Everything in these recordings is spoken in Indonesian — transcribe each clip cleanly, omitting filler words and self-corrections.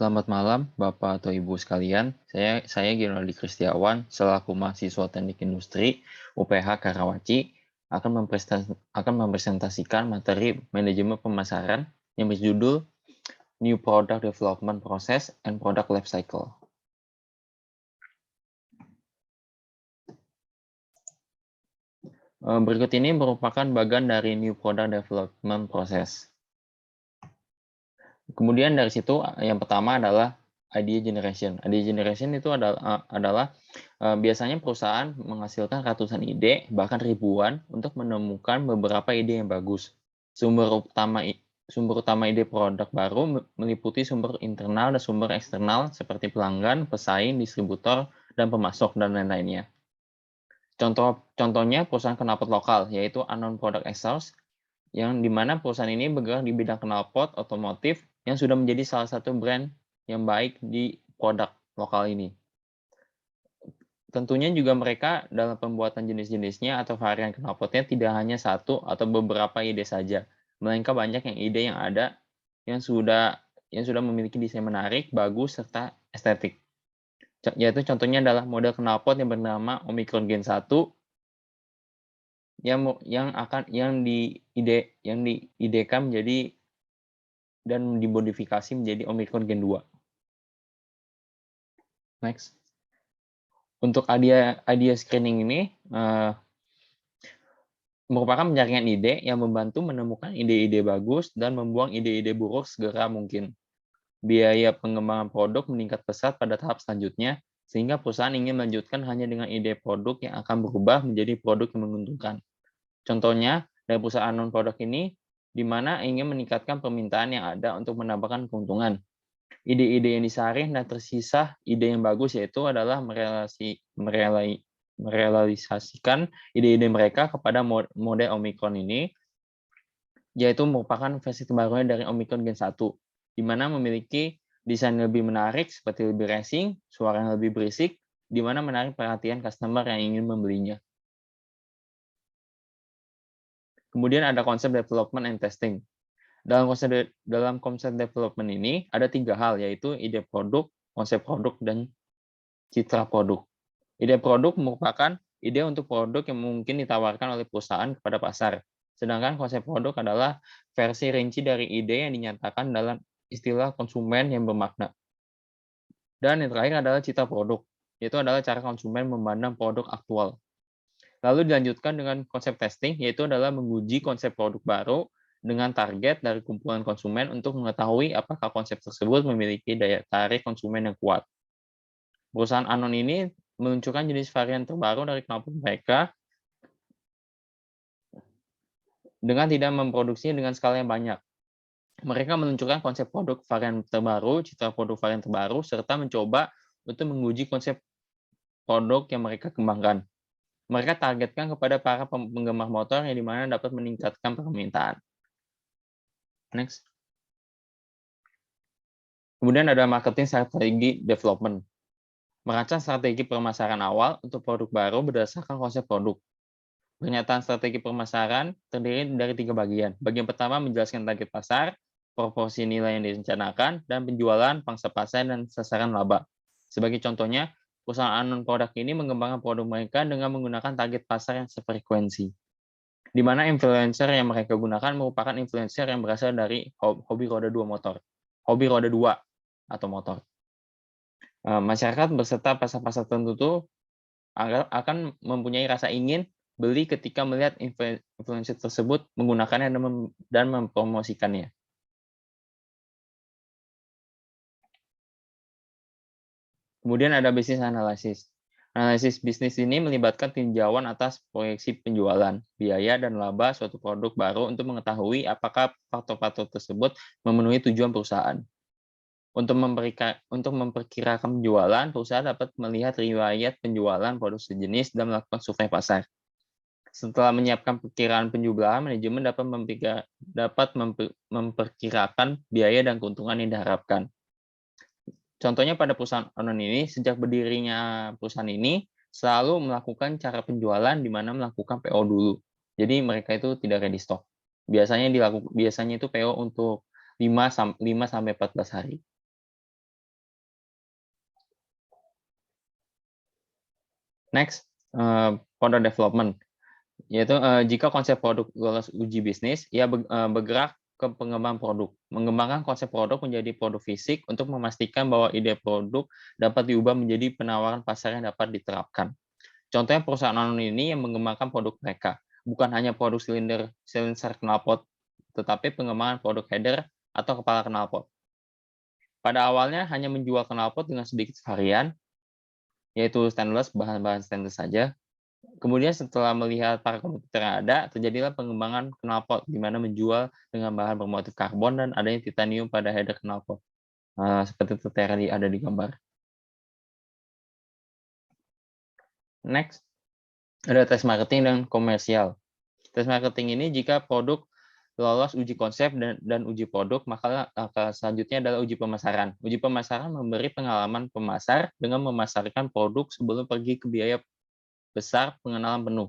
Selamat malam, Bapak atau Ibu sekalian. Saya Ginaldi Kristiawan, selaku mahasiswa Teknik Industri UPH Karawaci, akan mempresentasikan materi manajemen pemasaran yang berjudul New Product Development Process and Product Life Cycle. Berikut ini merupakan bagian dari New Product Development Process. Kemudian dari situ yang pertama adalah idea generation. Idea generation itu adalah biasanya perusahaan menghasilkan ratusan ide, bahkan ribuan, untuk menemukan beberapa ide yang bagus. Sumber utama ide produk baru meliputi sumber internal dan sumber eksternal seperti pelanggan, pesaing, distributor, dan pemasok, dan lain-lainnya. Contohnya perusahaan knalpot lokal, yaitu Anon Product Exhaust, yang dimana perusahaan ini bergerak di bidang knalpot otomotif yang sudah menjadi salah satu brand yang baik di produk lokal ini. Tentunya juga mereka dalam pembuatan jenis-jenisnya atau varian knalpotnya tidak hanya satu atau beberapa ide saja, melainkan banyak ide yang ada yang sudah memiliki desain menarik, bagus, serta estetik. Yaitu contohnya adalah model knalpot yang bernama Omicron Gen 1 yang diidekan menjadi dan dimodifikasi menjadi Omicron Gen 2. Next. Untuk idea screening ini merupakan penyaringan ide yang membantu menemukan ide-ide bagus dan membuang ide-ide buruk segera mungkin. Biaya pengembangan produk meningkat pesat pada tahap selanjutnya, sehingga perusahaan ingin melanjutkan hanya dengan ide produk yang akan berubah menjadi produk yang menguntungkan. Contohnya, dari perusahaan non-produk ini, di mana ingin meningkatkan permintaan yang ada untuk menambahkan keuntungan. Ide-ide yang disaring dan tersisa ide yang bagus yaitu adalah merealisasikan ide-ide mereka kepada model Omicron ini, yaitu merupakan versi terbarunya dari Omicron Gen 1, di mana memiliki desain lebih menarik seperti lebih racing, suara yang lebih berisik, di mana menarik perhatian customer yang ingin membelinya. Kemudian ada konsep development and testing. Dalam konsep development ini ada 3 hal, yaitu ide produk, konsep produk, dan citra produk. Ide produk merupakan ide untuk produk yang mungkin ditawarkan oleh perusahaan kepada pasar. Sedangkan konsep produk adalah versi rinci dari ide yang dinyatakan dalam istilah konsumen yang bermakna. Dan yang terakhir adalah citra produk, yaitu adalah cara konsumen memandang produk aktual. Lalu dilanjutkan dengan konsep testing, yaitu adalah menguji konsep produk baru dengan target dari kumpulan konsumen untuk mengetahui apakah konsep tersebut memiliki daya tarik konsumen yang kuat. Perusahaan Anon ini meluncurkan jenis varian terbaru dari knalpot mereka dengan tidak memproduksinya dengan skala yang banyak. Mereka meluncurkan konsep produk varian terbaru, citra produk varian terbaru, serta mencoba untuk menguji konsep produk yang mereka kembangkan. Mereka targetkan kepada para penggemar motor yang dimana dapat meningkatkan permintaan. Next. Kemudian ada marketing strategi development. Merancang strategi pemasaran awal untuk produk baru berdasarkan konsep produk. Pernyataan strategi pemasaran terdiri dari 3 bagian. Bagian pertama menjelaskan target pasar, proporsi nilai yang direncanakan, dan penjualan, pangsa pasar, dan sasaran laba. Sebagai contohnya, perusahaan non-produk ini mengembangkan produk mereka dengan menggunakan target pasar yang sefrekuensi, di mana influencer yang mereka gunakan merupakan influencer yang berasal dari hobi roda 2 atau motor. Masyarakat beserta pasar-pasar tertentu akan mempunyai rasa ingin beli ketika melihat influencer tersebut menggunakannya dan mempromosikannya. Kemudian ada bisnis analisis. Analisis bisnis ini melibatkan tinjauan atas proyeksi penjualan, biaya, dan laba suatu produk baru untuk mengetahui apakah faktor-faktor tersebut memenuhi tujuan perusahaan. Untuk memperkirakan penjualan, perusahaan dapat melihat riwayat penjualan produk sejenis dan melakukan survei pasar. Setelah menyiapkan perkiraan penjualan, manajemen dapat memperkirakan biaya dan keuntungan yang diharapkan. Contohnya pada perusahaan Anon ini, sejak berdirinya perusahaan ini, selalu melakukan cara penjualan di mana melakukan PO dulu. Jadi mereka itu tidak ready stock. Biasanya itu PO untuk 5 sampai 14 hari. Next, product development, yaitu jika konsep produk lolos uji bisnis, ia bergerak ke pengembangan produk. Mengembangkan konsep produk menjadi produk fisik untuk memastikan bahwa ide produk dapat diubah menjadi penawaran pasar yang dapat diterapkan. Contohnya perusahaan anon ini yang mengembangkan produk mereka, bukan hanya produk silencer knalpot, tetapi pengembangan produk header atau kepala knalpot. Pada awalnya hanya menjual knalpot dengan sedikit varian, yaitu stainless, bahan-bahan stainless saja. Kemudian setelah melihat para kompetitor yang ada, terjadilah pengembangan knalpot, di mana menjual dengan bahan bermotif karbon dan adanya titanium pada header knalpot. Seperti tertera ada di gambar. Next, ada tes marketing dan komersial. Tes marketing ini jika produk lolos uji konsep dan uji produk, maka langkah selanjutnya adalah uji pemasaran. Uji pemasaran memberi pengalaman pemasar dengan memasarkan produk sebelum pergi ke biaya besar pengenalan penuh.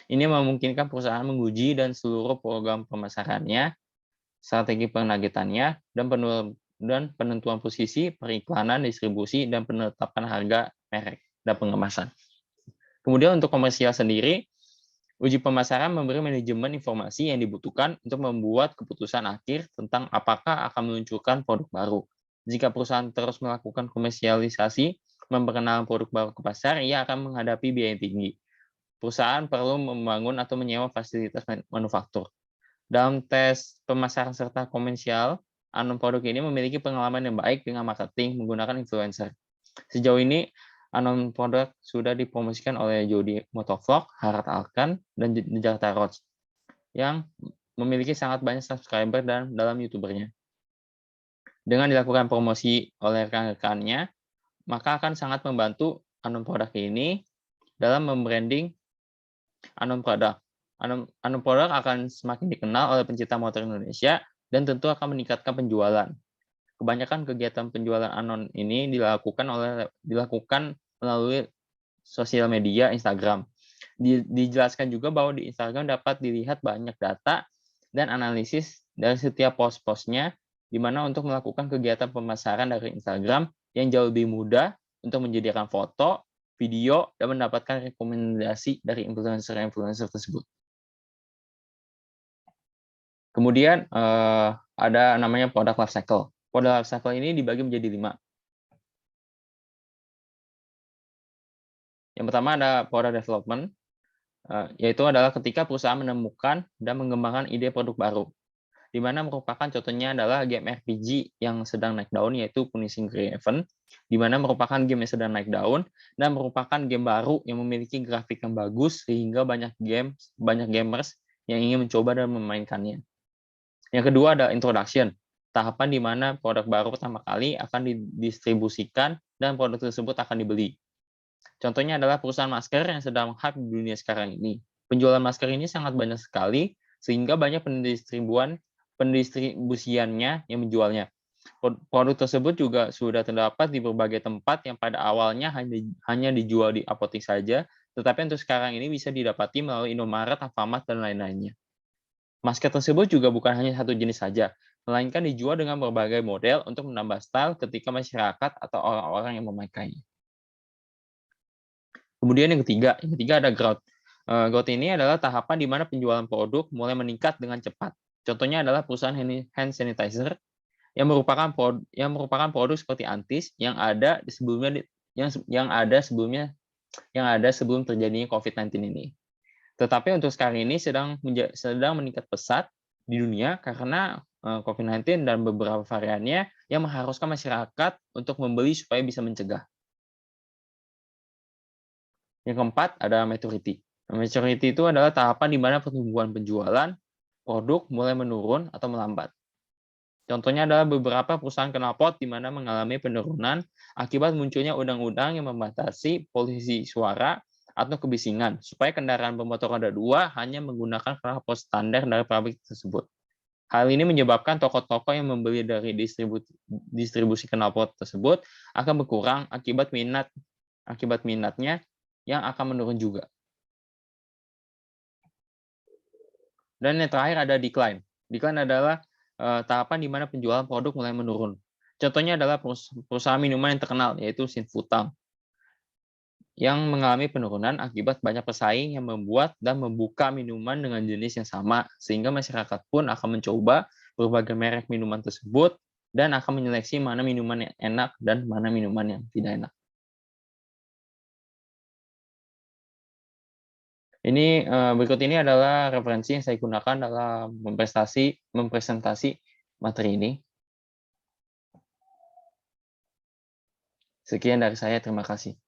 Ini memungkinkan perusahaan menguji dan seluruh program pemasarannya, strategi penagihannya, dan penentuan posisi, periklanan, distribusi, dan penetapan harga merek dan pengemasan. Kemudian untuk komersial sendiri, uji pemasaran memberi manajemen informasi yang dibutuhkan untuk membuat keputusan akhir tentang apakah akan meluncurkan produk baru. Jika perusahaan terus melakukan komersialisasi, memperkenalkan produk baru ke pasar, ia akan menghadapi biaya yang tinggi. Perusahaan perlu membangun atau menyewa fasilitas manufaktur. Dalam tes pemasaran serta komersial, anon produk ini memiliki pengalaman yang baik dengan marketing menggunakan influencer. Sejauh ini, anon produk sudah dipromosikan oleh Jody Motovlog, Harald Alkan, dan Jakarta Roach, yang memiliki sangat banyak subscriber dan dalam YouTubernya. Dengan dilakukan promosi oleh rekan-rekannya, maka akan sangat membantu anon produk ini dalam membranding anon produk. Anon produk akan semakin dikenal oleh pencinta motor Indonesia dan tentu akan meningkatkan penjualan. Kebanyakan kegiatan penjualan anon ini dilakukan melalui sosial media Instagram. Dijelaskan juga bahwa di Instagram dapat dilihat banyak data dan analisis dari setiap post-postnya, di mana untuk melakukan kegiatan pemasaran dari Instagram yang jauh lebih mudah untuk menyediakan foto, video, dan mendapatkan rekomendasi dari influencer-influencer tersebut. Kemudian ada namanya product life cycle. Product life cycle ini dibagi menjadi 5. Yang pertama ada product development, yaitu adalah ketika perusahaan menemukan dan mengembangkan ide produk baru, di mana merupakan contohnya adalah game RPG yang sedang naik daun, yaitu Punishing Graven, di mana merupakan game yang sedang naik daun dan merupakan game baru yang memiliki grafik yang bagus sehingga banyak gamers yang ingin mencoba dan memainkannya. Yang kedua ada introduction, tahapan di mana produk baru pertama kali akan didistribusikan dan produk tersebut akan dibeli. Contohnya adalah perusahaan masker yang sedang hype di dunia sekarang ini. Penjualan masker ini sangat banyak sekali, sehingga banyak pendistribusiannya yang menjualnya. Produk tersebut juga sudah terdapat di berbagai tempat yang pada awalnya hanya dijual di apotek saja, tetapi untuk sekarang ini bisa didapati melalui Indomaret, Alfamart, dan lain-lainnya. Masker tersebut juga bukan hanya satu jenis saja, melainkan dijual dengan berbagai model untuk menambah style ketika masyarakat atau orang-orang yang memakainya. Kemudian yang ketiga ada growth. Growth ini adalah tahapan di mana penjualan produk mulai meningkat dengan cepat. Contohnya adalah perusahaan hand sanitizer yang merupakan produk seperti Antis yang ada sebelum terjadinya COVID-19 ini. Tetapi untuk sekarang ini sedang meningkat pesat di dunia karena COVID-19 dan beberapa variannya yang mengharuskan masyarakat untuk membeli supaya bisa mencegah. Yang keempat ada maturity. Maturity itu adalah tahapan di mana pertumbuhan penjualan produk mulai menurun atau melambat. Contohnya adalah beberapa perusahaan knalpot di mana mengalami penurunan akibat munculnya undang-undang yang membatasi polusi suara atau kebisingan, supaya kendaraan bermotor roda 2 hanya menggunakan knalpot standar dari pabrik tersebut. Hal ini menyebabkan toko-toko yang membeli dari distribusi knalpot tersebut akan berkurang akibat minatnya yang akan menurun juga. Dan yang terakhir ada decline. Decline adalah tahapan di mana penjualan produk mulai menurun. Contohnya adalah perusahaan minuman yang terkenal, yaitu Sinfutang. yang mengalami penurunan akibat banyak pesaing yang membuat dan membuka minuman dengan jenis yang sama, sehingga masyarakat pun akan mencoba berbagai merek minuman tersebut dan akan menyeleksi mana minuman yang enak dan mana minuman yang tidak enak. Berikut ini adalah referensi yang saya gunakan dalam mempresentasi materi ini. Sekian dari saya, terima kasih.